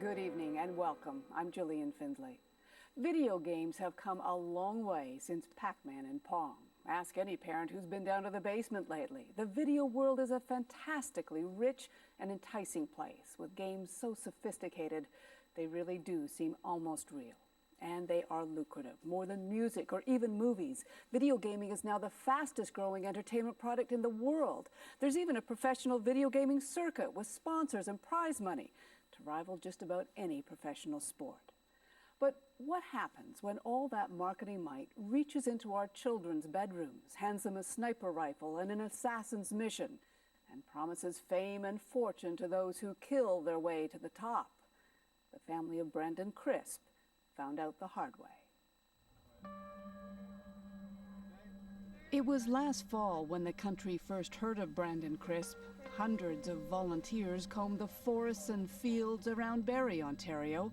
Good evening and welcome. I'm Gillian Findlay. Video games have come a long way since Pac-Man and Pong. Ask any parent who's been down to the basement lately. The video world is a fantastically rich and enticing place with games so sophisticated they really do seem almost real. And they are lucrative, more than music or even movies. Video gaming is now the fastest growing entertainment product in the world. There's even a professional video gaming circuit with sponsors and prize money to rival just about any professional sport. But what happens when all that marketing might reaches into our children's bedrooms, hands them a sniper rifle and an assassin's mission, and promises fame and fortune to those who kill their way to the top? The family of Brandon Crisp found out the hard way. It was last fall when the country first heard of Brandon Crisp. Hundreds of volunteers combed the forests and fields around Barrie, Ontario,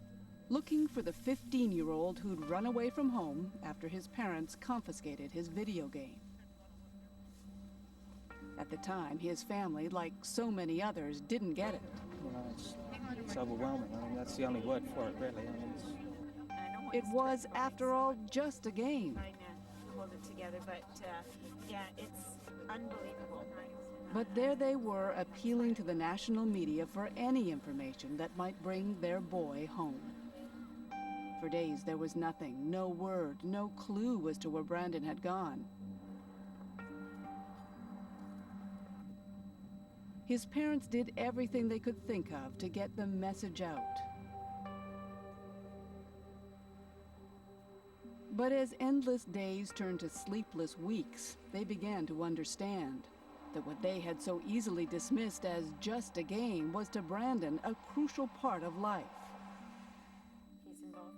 looking for the 15-year-old who'd run away from home after his parents confiscated his video game. At the time, his family, like so many others, didn't get it. You know, it's overwhelming. I mean, that's the only word for it, really. I mean, it was, after all, just a game. Trying to hold it together, but yeah, it's unbelievable. But there they were, appealing to the national media for any information that might bring their boy home. For days there was nothing, no word, no clue as to where Brandon had gone. His parents did everything they could think of to get the message out. But as endless days turned to sleepless weeks, they began to understand that what they had so easily dismissed as just a game was to Brandon a crucial part of life.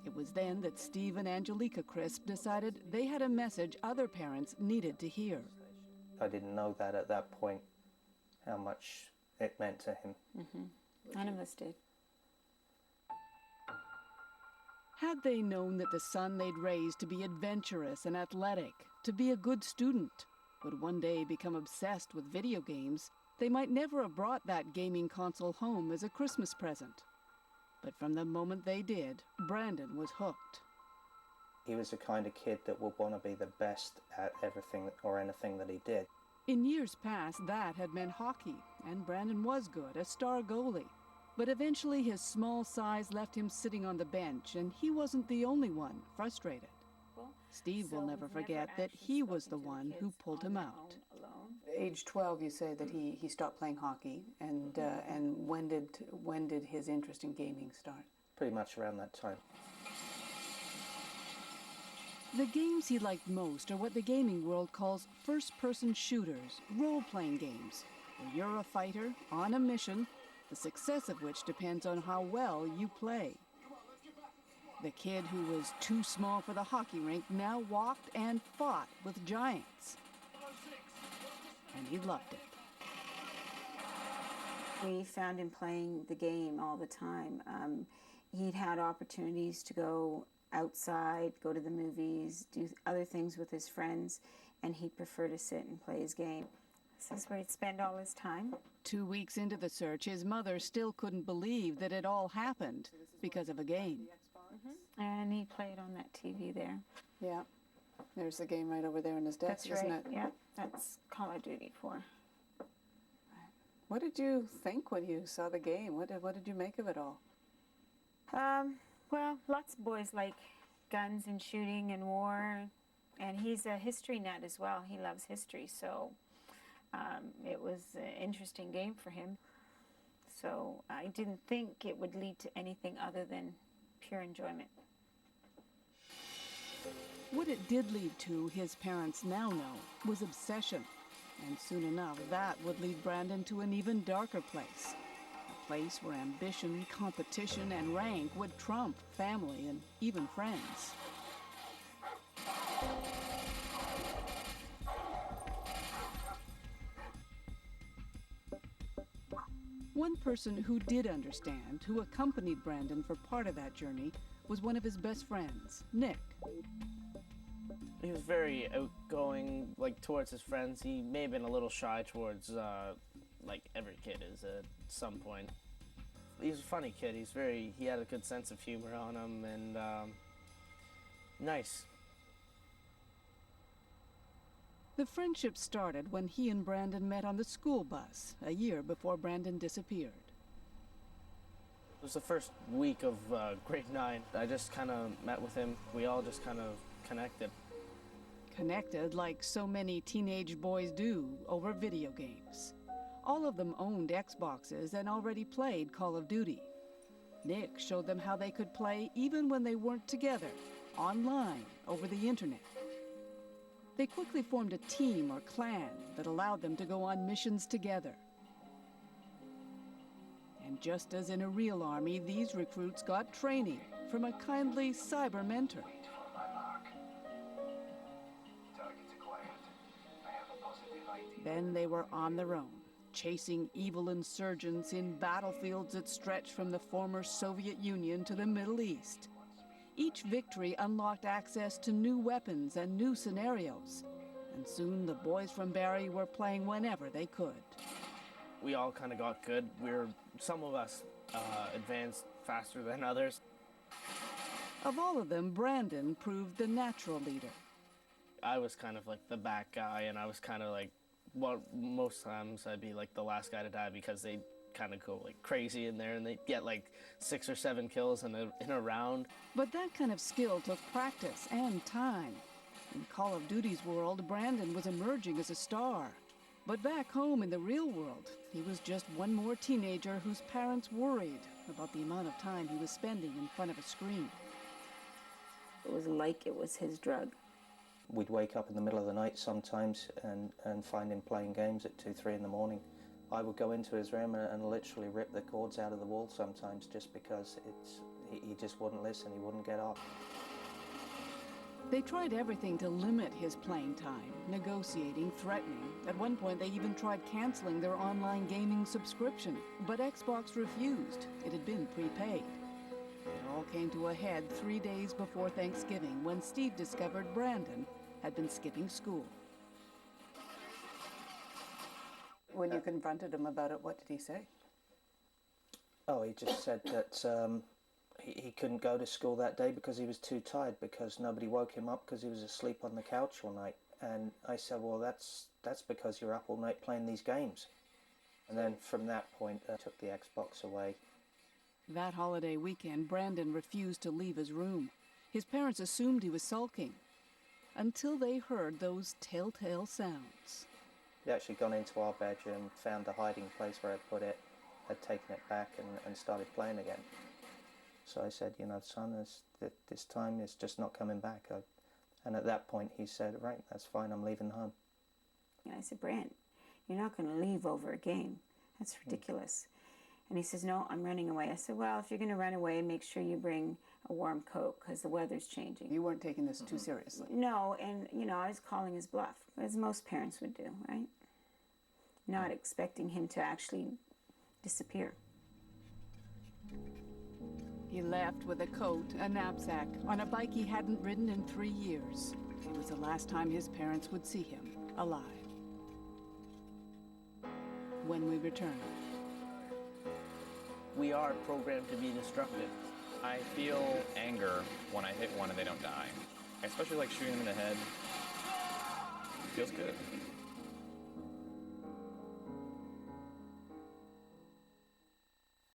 It was then that Steve and Angelica Crisp decided they had a message other parents needed to hear. I didn't know that at that point, how much it meant to him. None of us did. Had they known that the son they'd raised to be adventurous and athletic, to be a good student, would one day become obsessed with video games, they might never have brought that gaming console home as a Christmas present. But from the moment they did, Brandon was hooked. He was the kind of kid that would want to be the best at everything or anything that he did. In years past, that had meant hockey, and Brandon was good, a star goalie. But eventually his small size left him sitting on the bench, and he wasn't the only one frustrated. Steve will never forget that he was the one who pulled him out. Age 12, you say that he stopped playing hockey, and when did his interest in gaming start? Pretty much around that time. The games he liked most are what the gaming world calls first-person shooters, role-playing games, where you're a fighter on a mission, the success of which depends on how well you play. The kid who was too small for the hockey rink now walked and fought with giants. And he loved it. We found him playing the game all the time. He'd had opportunities to go outside, go to the movies, do other things with his friends, and he'd prefer to sit and play his game. This is where he'd spend all his time. 2 weeks into the search, his mother still couldn't believe that it all happened because of a game. And he played on that TV there. Yeah, there's the game right over there in his desk, That's isn't right. it? Yeah, that's Call of Duty 4. What did you think when you saw the game? What did you make of it all? Well, lots of boys like guns and shooting and war, and he's a history nut as well. He loves history, so it was an interesting game for him. So I didn't think it would lead to anything other than pure enjoyment. What it did lead to, his parents now know, was obsession. And soon enough, that would lead Brandon to an even darker place. A place where ambition, competition, and rank would trump family and even friends. One person who did understand, who accompanied Brandon for part of that journey, was one of his best friends, Nick. He was very outgoing, like, towards his friends. He may have been a little shy towards, like every kid is at some point. He's a funny kid. He had a good sense of humor on him, and nice. The friendship started when he and Brandon met on the school bus, a year before Brandon disappeared. It was the first week of grade 9. I just kind of met with him. We all just kind of connected. Connected like so many teenage boys do over video games. All of them owned Xboxes and already played Call of Duty. Nick showed them how they could play even when they weren't together, online, over the internet. They quickly formed a team or clan that allowed them to go on missions together. And just as in a real army, these recruits got training from a kindly cyber mentor. Then they were on their own, chasing evil insurgents in battlefields that stretched from the former Soviet Union to the Middle East. Each victory unlocked access to new weapons and new scenarios, and soon the boys from Barrie were playing whenever they could. We all kind of got good. Some of us advanced faster than others. Of all of them, Brandon proved the natural leader. I was kind of like the back guy, and I was kind of like, well, most times I'd be like the last guy to die because they kind of go like crazy in there, and they get like 6 or 7 kills in a round. But that kind of skill took practice and time. In Call of Duty's world, Brandon was emerging as a star. But back home in the real world, he was just one more teenager whose parents worried about the amount of time he was spending in front of a screen. It was like it was his drug. We'd wake up in the middle of the night sometimes and find him playing games at 2, 3 in the morning. I would go into his room and literally rip the cords out of the wall sometimes just because he just wouldn't listen, he wouldn't get up. They tried everything to limit his playing time, negotiating, threatening. At one point, they even tried canceling their online gaming subscription, but Xbox refused. It had been prepaid. It all came to a head 3 days before Thanksgiving when Steve discovered Brandon had been skipping school. When you confronted him about it, what did he say? Oh, he just said that he couldn't go to school that day because he was too tired, because nobody woke him up because he was asleep on the couch all night. And I said, well, that's because you're up all night playing these games. And then from that point, I took the Xbox away. That holiday weekend, Brandon refused to leave his room. His parents assumed he was sulking, until they heard those telltale sounds. He'd actually gone into our bedroom, found the hiding place where I put it, had taken it back and started playing again. So I said, son, this time it's just not coming back. And at that point he said, right, that's fine, I'm leaving home. And I said, Brand, you're not going to leave over a game. That's ridiculous. And he says, no, I'm running away. I said, well, if you're going to run away, make sure you bring a warm coat because the weather's changing. You weren't taking this too seriously. No, and, I was calling his bluff, as most parents would do, right? Not expecting him to actually disappear. He left with a coat, a knapsack, on a bike he hadn't ridden in 3 years. It was the last time his parents would see him alive. When we return. We are programmed to be destructive. I feel anger when I hit one and they don't die. I especially like shooting them in the head. Feels good.